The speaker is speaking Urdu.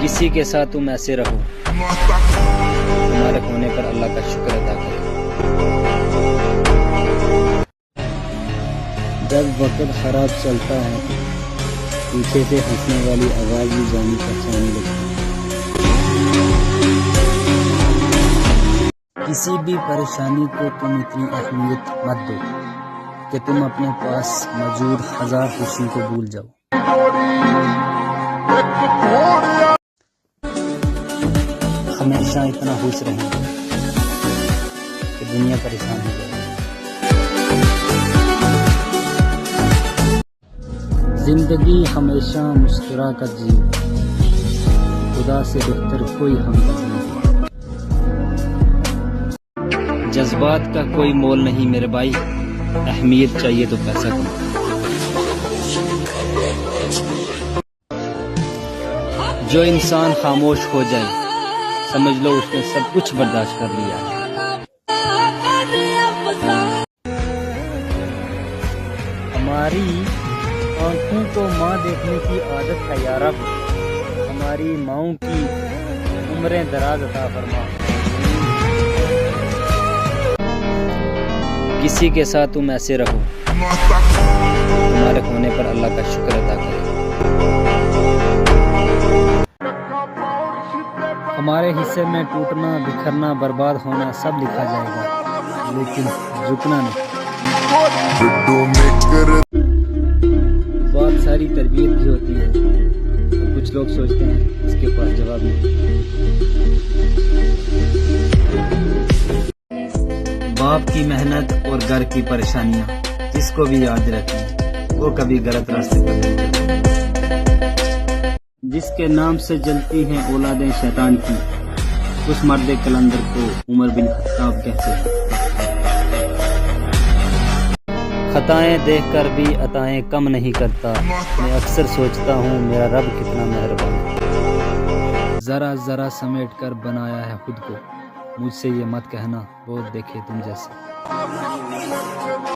کسی کے ساتھ تم ایسے رہو، تمہارے ہونے پر اللہ کا شکر ادا کرو۔ جب وقت خراب چلتا ہے پیچھے سے ہنسنے والی آواز بھی جانی پہچانی لگتی ہے۔ کسی بھی پریشانی کو تم اتنی اہمیت مت دو کہ تم اپنے پاس موجود ہزار خوشیوں کو بھول جاؤ۔ ہمیشہ اتنا خوش رہیں کہ دنیا پریشان ہو جائے۔ زندگی ہمیشہ مسکرا کر جیو، خدا سے بہتر کوئی ہمدرد نہیں۔ جذبات کا کوئی مول نہیں میرے بھائی، اہمیت چاہیے تو پیسہ کماؤ۔ جو انسان خاموش ہو جائے سمجھ لو اس نے سب کچھ برداشت کر لیا ہے۔ ہماری آنکھوں کو ماں دیکھنے کی عادت ہے یا رب، ہماری ماؤں کی عمریں دراز عطا فرما۔ کسی کے ساتھ تم ایسے رہو، تمہارے ہونے پر اللہ کا شکر ادا کرو۔ ہمارے حصے میں ٹوٹنا، بکھرنا، برباد ہونا سب لکھا جائے گا، لیکن جھکنا نہیں۔ بہت ساری تربیت بھی ہوتی ہے، کچھ لوگ سوچتے ہیں اس کے پاس جواب نہیں۔ باپ کی محنت اور گھر کی پریشانیاں جس کو بھی یاد رہتی ہیں وہ کبھی غلط راستے پر نہیں چلتے۔ جس کے نام سے جلتی ہیں اولادیں شیطان کی، اس مرد کلندر کو عمر بن خطاب کہتے ہیں۔ خطائیں دیکھ کر بھی عطائیں کم نہیں کرتا، میں اکثر سوچتا ہوں میرا رب کتنا مہربان ہے۔ ذرا ذرا سمیٹ کر بنایا ہے خود کو، مجھ سے یہ مت کہنا بہت دیکھے تم جیسے۔